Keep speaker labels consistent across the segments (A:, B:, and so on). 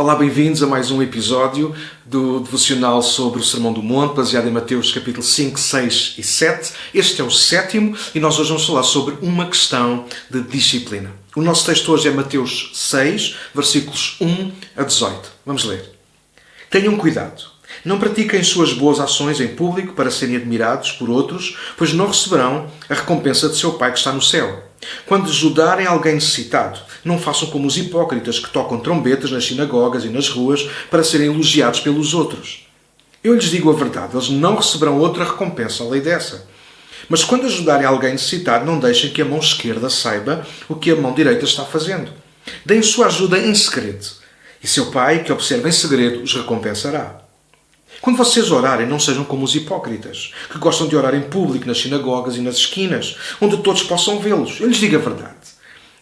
A: Olá, bem-vindos a mais um episódio do devocional sobre o Sermão do Monte, baseado em Mateus capítulo 5, 6 e 7. Este é o 7º e nós hoje vamos falar sobre uma questão de disciplina. O nosso texto hoje é Mateus 6, versículos 1 a 18. Vamos ler. Tenham cuidado. Não pratiquem suas boas ações em público para serem admirados por outros, pois não receberão a recompensa de seu Pai que está no céu. Quando ajudarem alguém necessitado, não façam como os hipócritas que tocam trombetas nas sinagogas e nas ruas para serem elogiados pelos outros. Eu lhes digo a verdade, eles não receberão outra recompensa além dessa. Mas quando ajudarem alguém necessitado, não deixem que a mão esquerda saiba o que a mão direita está fazendo. Deem sua ajuda em segredo, e seu Pai, que observa em segredo, os recompensará. Quando vocês orarem, não sejam como os hipócritas, que gostam de orar em público nas sinagogas e nas esquinas, onde todos possam vê-los. Eu lhes digo a verdade.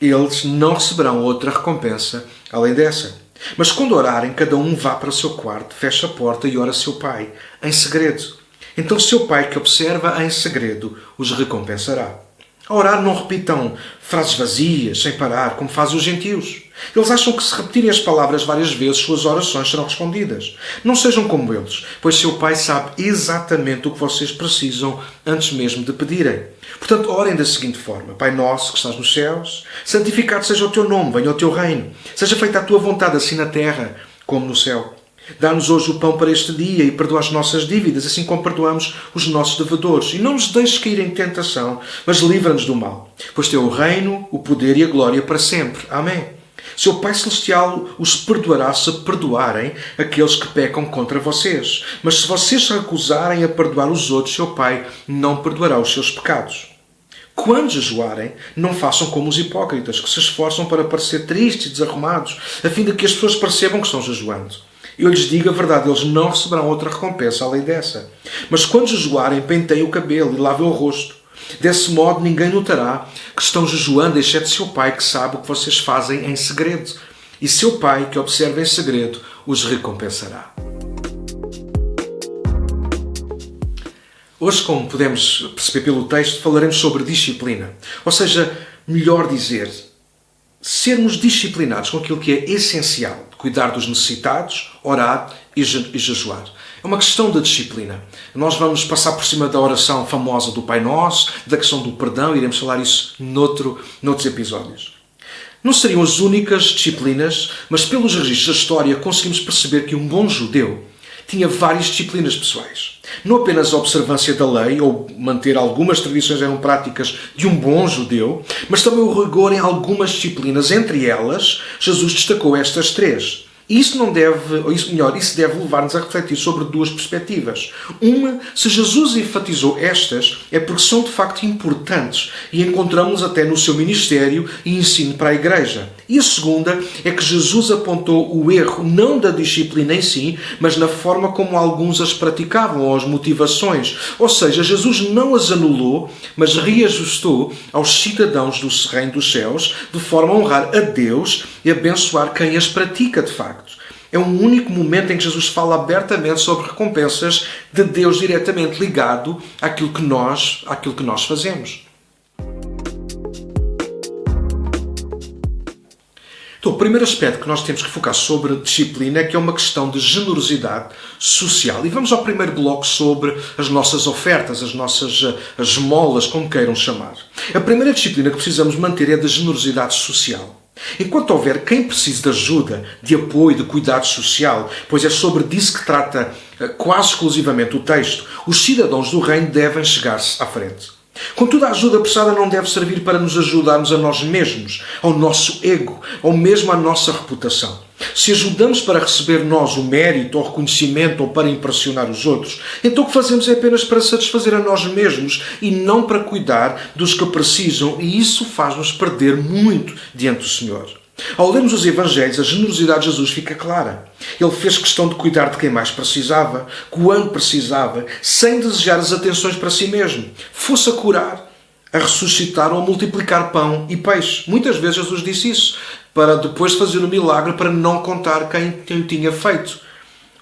A: Eles não receberão outra recompensa além dessa. Mas quando orarem, cada um vá para o seu quarto, feche a porta e ora a seu Pai, em segredo. Então seu Pai, que observa em segredo, os recompensará. A orar não repitam frases vazias, sem parar, como fazem os gentios. Eles acham que se repetirem as palavras várias vezes, suas orações serão respondidas. Não sejam como eles, pois seu Pai sabe exatamente o que vocês precisam antes mesmo de pedirem. Portanto, orem da seguinte forma. Pai nosso que estás nos céus, santificado seja o teu nome, venha o teu reino. Seja feita a tua vontade, assim na terra como no céu. Dá-nos hoje o pão para este dia e perdoa as nossas dívidas, assim como perdoamos os nossos devedores. E não nos deixes cair em tentação, mas livra-nos do mal. Pois teu o reino, o poder e a glória para sempre. Amém. Seu Pai Celestial os perdoará se perdoarem aqueles que pecam contra vocês. Mas se vocês se recusarem a perdoar os outros, seu Pai não perdoará os seus pecados. Quando jejuarem, não façam como os hipócritas, que se esforçam para parecer tristes e desarrumados, a fim de que as pessoas percebam que estão jejuando. Eu lhes digo a verdade, eles não receberão outra recompensa além dessa. Mas quando jejuarem, penteiem o cabelo e lavem o rosto. Desse modo, ninguém notará que estão jejuando, exceto seu Pai, que sabe o que vocês fazem em segredo. E seu Pai, que observa em segredo, os recompensará. Hoje, como podemos perceber pelo texto, falaremos sobre disciplina. Ou seja, melhor dizer, sermos disciplinados com aquilo que é essencial. Cuidar dos necessitados, orar e jejuar. É uma questão de disciplina. Nós vamos passar por cima da oração famosa do Pai Nosso, da questão do perdão, iremos falar isso noutros episódios. Não seriam as únicas disciplinas, mas pelos registros da história conseguimos perceber que um bom judeu tinha várias disciplinas pessoais. Não apenas a observância da lei ou manter algumas tradições eram práticas de um bom judeu, mas também o rigor em algumas disciplinas. Entre elas, Jesus destacou estas três. E isso deve levar-nos a refletir sobre duas perspectivas. Uma, se Jesus enfatizou estas, é porque são de facto importantes e encontramos até no seu ministério e ensino para a Igreja. E a segunda é que Jesus apontou o erro não da disciplina em si, mas na forma como alguns as praticavam, ou as motivações. Ou seja, Jesus não as anulou, mas reajustou aos cidadãos do reino dos céus, de forma a honrar a Deus e abençoar quem as pratica de facto. É um único momento em que Jesus fala abertamente sobre recompensas de Deus diretamente ligado àquilo que nós fazemos. Então, o primeiro aspecto que nós temos que focar sobre disciplina é que é uma questão de generosidade social. E vamos ao primeiro bloco sobre as nossas ofertas, as esmolas, como queiram chamar. A primeira disciplina que precisamos manter é a da generosidade social. Enquanto houver quem precise de ajuda, de apoio, de cuidado social, pois é sobre disso que trata quase exclusivamente o texto, os cidadãos do reino devem chegar-se à frente. Contudo, a ajuda prestada não deve servir para nos ajudarmos a nós mesmos, ao nosso ego, ou mesmo à nossa reputação. Se ajudamos para receber nós o mérito ou reconhecimento ou para impressionar os outros, então o que fazemos é apenas para satisfazer a nós mesmos e não para cuidar dos que precisam, e isso faz-nos perder muito diante do Senhor. Ao lermos os Evangelhos, a generosidade de Jesus fica clara. Ele fez questão de cuidar de quem mais precisava, quando precisava, sem desejar as atenções para si mesmo, fosse a curar, a ressuscitar ou a multiplicar pão e peixe. Muitas vezes Jesus disse isso, para depois fazer o milagre, para não contar quem o tinha feito.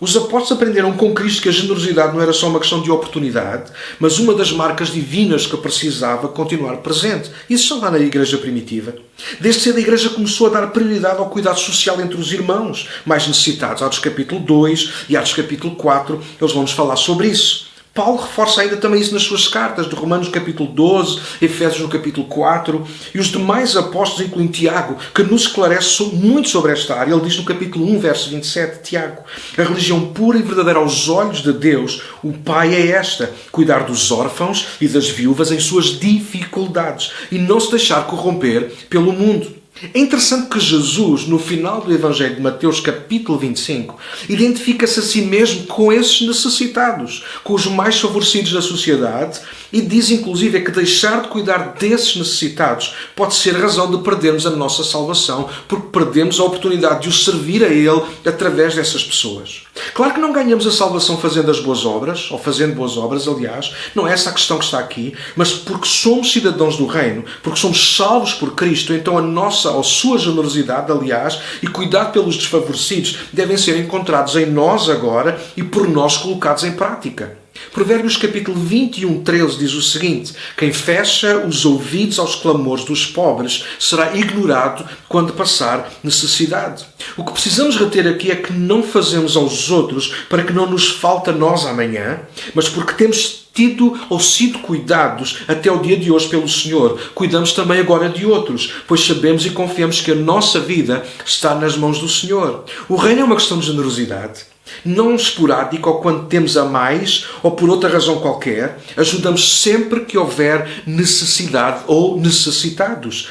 A: Os apóstolos aprenderam com Cristo que a generosidade não era só uma questão de oportunidade, mas uma das marcas divinas que precisava continuar presente. Isso só lá na igreja primitiva. Desde cedo a igreja começou a dar prioridade ao cuidado social entre os irmãos mais necessitados. Atos capítulo 2 e Atos capítulo 4, eles vão nos falar sobre isso. Paulo reforça ainda também isso nas suas cartas, de Romanos capítulo 12, Efésios no capítulo 4, e os demais apóstolos, incluindo Tiago, que nos esclarece muito sobre esta área. Ele diz no capítulo 1, verso 27, Tiago: a religião pura e verdadeira aos olhos de Deus, o Pai, é esta: cuidar dos órfãos e das viúvas em suas dificuldades, e não se deixar corromper pelo mundo. É interessante que Jesus, no final do Evangelho de Mateus, capítulo 25, identifica-se a si mesmo com esses necessitados, com os mais favorecidos da sociedade, e diz inclusive que deixar de cuidar desses necessitados pode ser razão de perdermos a nossa salvação, porque perdemos a oportunidade de os servir a Ele através dessas pessoas. Claro que não ganhamos a salvação fazendo as boas obras, ou fazendo boas obras, aliás, não é essa a questão que está aqui, mas porque somos cidadãos do reino, porque somos salvos por Cristo, então a nossa ou sua generosidade, aliás, e cuidado pelos desfavorecidos devem ser encontrados em nós agora e por nós colocados em prática. Provérbios capítulo 21, 13 diz o seguinte: quem fecha os ouvidos aos clamores dos pobres será ignorado quando passar necessidade. O que precisamos reter aqui é que não fazemos aos outros para que não nos falte a nós amanhã, mas porque temos tido ou sido cuidados até o dia de hoje pelo Senhor. Cuidamos também agora de outros, pois sabemos e confiamos que a nossa vida está nas mãos do Senhor. O reino é uma questão de generosidade. Não esporádico ou quando temos a mais ou por outra razão qualquer. Ajudamos sempre que houver necessidade ou necessitados.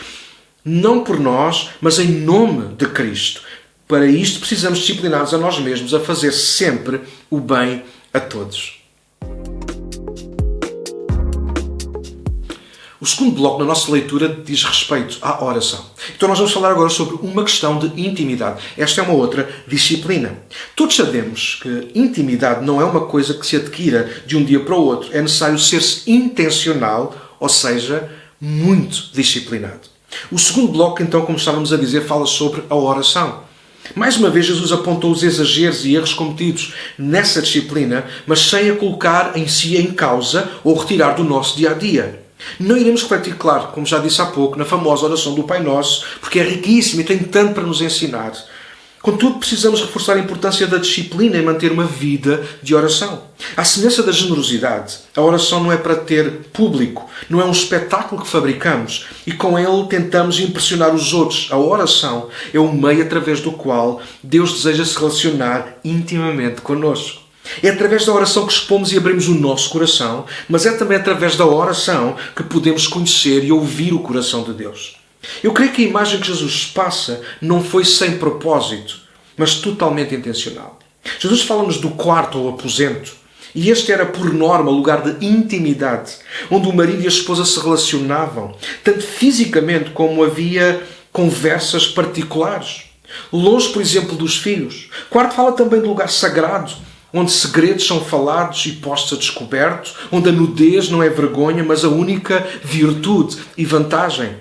A: Não por nós, mas em nome de Cristo. Para isto precisamos disciplinar-nos a nós mesmos a fazer sempre o bem a todos. O segundo bloco na nossa leitura diz respeito à oração. Então nós vamos falar agora sobre uma questão de intimidade. Esta é uma outra disciplina. Todos sabemos que intimidade não é uma coisa que se adquira de um dia para o outro. É necessário ser-se intencional, ou seja, muito disciplinado. O segundo bloco, então, como estávamos a dizer, fala sobre a oração. Mais uma vez, Jesus apontou os exageros e erros cometidos nessa disciplina, mas sem a colocar em si em causa ou retirar do nosso dia-a-dia. Não iremos refletir, claro, como já disse há pouco, na famosa oração do Pai Nosso, porque é riquíssima e tem tanto para nos ensinar. Contudo, precisamos reforçar a importância da disciplina em manter uma vida de oração. À semelhança da generosidade, a oração não é para ter público, não é um espetáculo que fabricamos e com ele tentamos impressionar os outros. A oração é o meio através do qual Deus deseja se relacionar intimamente connosco. É através da oração que expomos e abrimos o nosso coração, mas é também através da oração que podemos conhecer e ouvir o coração de Deus. Eu creio que a imagem que Jesus passa não foi sem propósito, mas totalmente intencional. Jesus fala-nos do quarto ou aposento, e este era, por norma, lugar de intimidade, onde o marido e a esposa se relacionavam, tanto fisicamente como havia conversas particulares. Longe, por exemplo, dos filhos. Quarto fala também de lugar sagrado, onde segredos são falados e postos a descoberto, onde a nudez não é vergonha, mas a única virtude e vantagem.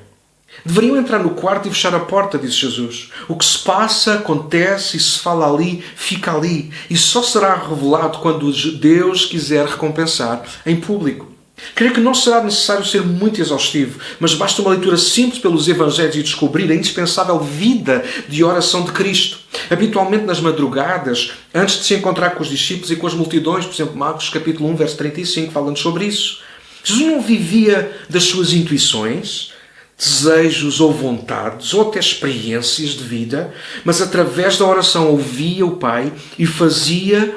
A: Deveriam entrar no quarto e fechar a porta, disse Jesus. O que se passa, acontece e se fala ali, fica ali. E só será revelado quando Deus quiser recompensar em público. Creio que não será necessário ser muito exaustivo, mas basta uma leitura simples pelos Evangelhos e descobrir a indispensável vida de oração de Cristo. Habitualmente nas madrugadas, antes de se encontrar com os discípulos e com as multidões, por exemplo, Marcos capítulo 1, verso 35, falando sobre isso. Jesus não vivia das suas intuições, desejos ou vontades, ou até experiências de vida, mas através da oração ouvia o Pai e fazia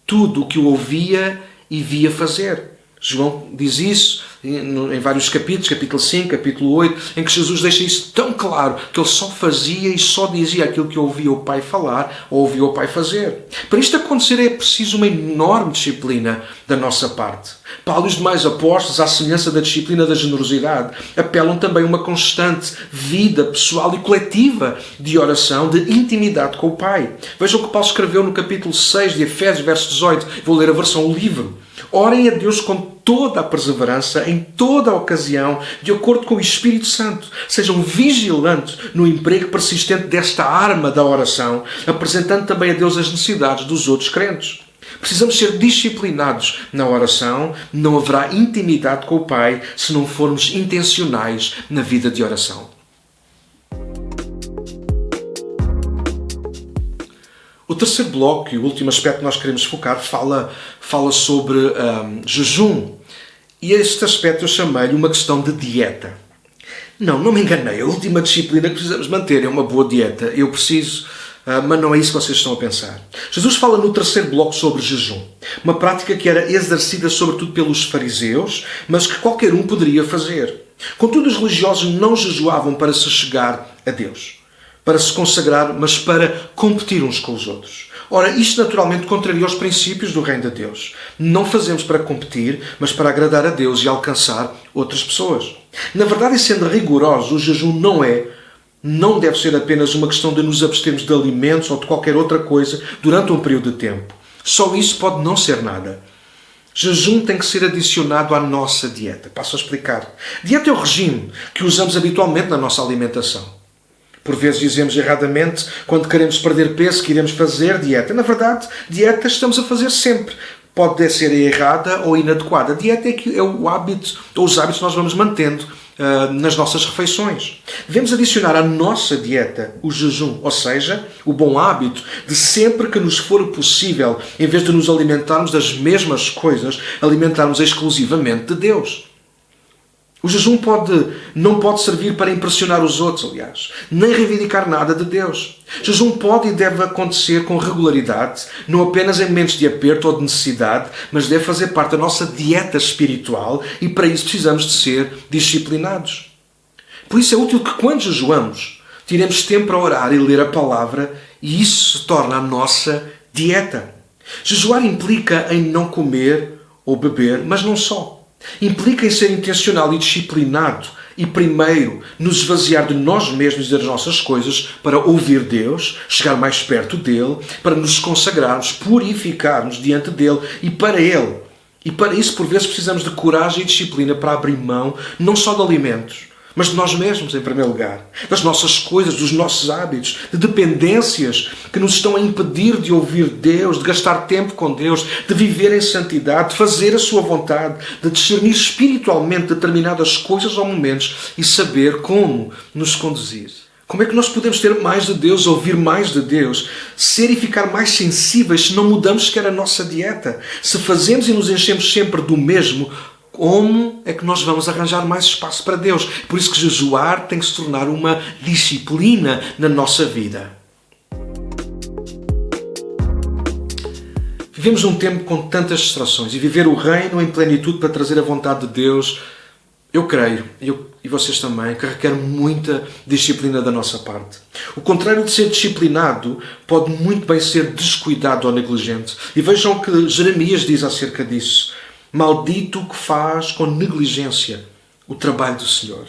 A: tudo o que o ouvia e via fazer. João diz isso em vários capítulos, capítulo 5, capítulo 8, em que Jesus deixa isso tão claro que ele só fazia e só dizia aquilo que ouvia o Pai falar ou ouvia o Pai fazer. Para isto acontecer é preciso uma enorme disciplina da nossa parte. Paulo e os demais apóstolos, à semelhança da disciplina da generosidade, apelam também a uma constante vida pessoal e coletiva de oração, de intimidade com o Pai. Vejam o que Paulo escreveu no capítulo 6 de Efésios, verso 18. Vou ler a versão livre. Orem a Deus com toda a perseverança, em toda a ocasião, de acordo com o Espírito Santo. Sejam vigilantes no emprego persistente desta arma da oração, apresentando também a Deus as necessidades dos outros crentes. Precisamos ser disciplinados na oração. Não haverá intimidade com o Pai se não formos intencionais na vida de oração. O terceiro bloco e o último aspecto que nós queremos focar fala sobre jejum. E este aspecto eu chamei-lhe uma questão de dieta. Não me enganei. A última disciplina que precisamos manter é uma boa dieta. Eu preciso, mas não é isso que vocês estão a pensar. Jesus fala no terceiro bloco sobre jejum. Uma prática que era exercida sobretudo pelos fariseus, mas que qualquer um poderia fazer. Contudo, os religiosos não jejuavam para se chegar a Deus, para se consagrar, mas para competir uns com os outros. Ora, isto naturalmente contraria os princípios do reino de Deus. Não fazemos para competir, mas para agradar a Deus e alcançar outras pessoas. Na verdade, e sendo rigorosos, o jejum não deve ser apenas uma questão de nos abstermos de alimentos ou de qualquer outra coisa durante um período de tempo. Só isso pode não ser nada. Jejum tem que ser adicionado à nossa dieta. Passo a explicar. Dieta é o regime que usamos habitualmente na nossa alimentação. Por vezes dizemos erradamente, quando queremos perder peso, que iremos fazer dieta. Na verdade, dieta estamos a fazer sempre. Pode ser errada ou inadequada. A dieta é o hábito, ou os hábitos que nós vamos mantendo nas nossas refeições. Devemos adicionar à nossa dieta o jejum, ou seja, o bom hábito de sempre que nos for possível, em vez de nos alimentarmos das mesmas coisas, alimentarmos exclusivamente de Deus. O jejum não pode servir para impressionar os outros, aliás, nem reivindicar nada de Deus. Jejum pode e deve acontecer com regularidade, não apenas em momentos de aperto ou de necessidade, mas deve fazer parte da nossa dieta espiritual e para isso precisamos de ser disciplinados. Por isso é útil que quando jejuamos, tiremos tempo para orar e ler a palavra e isso se torna a nossa dieta. Jejuar implica em não comer ou beber, mas não só. Implica em ser intencional e disciplinado e primeiro nos esvaziar de nós mesmos e das nossas coisas para ouvir Deus, chegar mais perto dEle, para nos consagrarmos, purificarmos diante dEle e para Ele. E para isso, por vezes, precisamos de coragem e disciplina para abrir mão, não só de alimentos, mas de nós mesmos, em primeiro lugar, das nossas coisas, dos nossos hábitos, de dependências que nos estão a impedir de ouvir Deus, de gastar tempo com Deus, de viver em santidade, de fazer a sua vontade, de discernir espiritualmente determinadas coisas ou momentos e saber como nos conduzir. Como é que nós podemos ter mais de Deus, ouvir mais de Deus, ser e ficar mais sensíveis se não mudamos sequer a nossa dieta? Se fazemos e nos enchemos sempre do mesmo, como é que nós vamos arranjar mais espaço para Deus? Por isso que jejuar tem que se tornar uma disciplina na nossa vida. Vivemos um tempo com tantas distrações e viver o reino em plenitude para trazer a vontade de Deus, eu creio, e vocês também, que requer muita disciplina da nossa parte. O contrário de ser disciplinado pode muito bem ser descuidado ou negligente. E vejam o que Jeremias diz acerca disso. Maldito o que faz com negligência o trabalho do Senhor.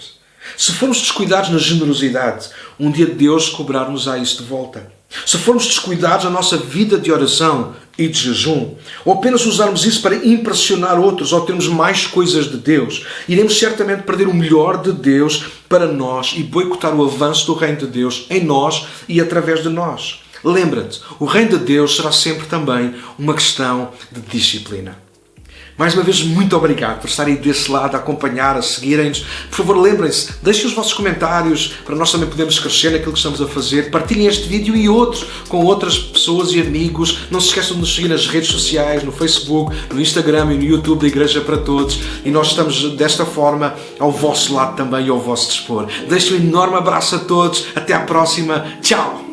A: Se formos descuidados na generosidade, um dia Deus cobrar-nos-á isso de volta. Se formos descuidados na nossa vida de oração e de jejum, ou apenas usarmos isso para impressionar outros ou termos mais coisas de Deus, iremos certamente perder o melhor de Deus para nós e boicotar o avanço do reino de Deus em nós e através de nós. Lembra-te, o reino de Deus será sempre também uma questão de disciplina. Mais uma vez, muito obrigado por estarem desse lado a acompanhar, a seguirem-nos. Por favor, lembrem-se, deixem os vossos comentários para nós também podermos crescer naquilo que estamos a fazer. Partilhem este vídeo e outros com outras pessoas e amigos. Não se esqueçam de nos seguir nas redes sociais, no Facebook, no Instagram e no YouTube da Igreja para Todos. E nós estamos desta forma ao vosso lado também e ao vosso dispor. Deixo um enorme abraço a todos. Até à próxima. Tchau!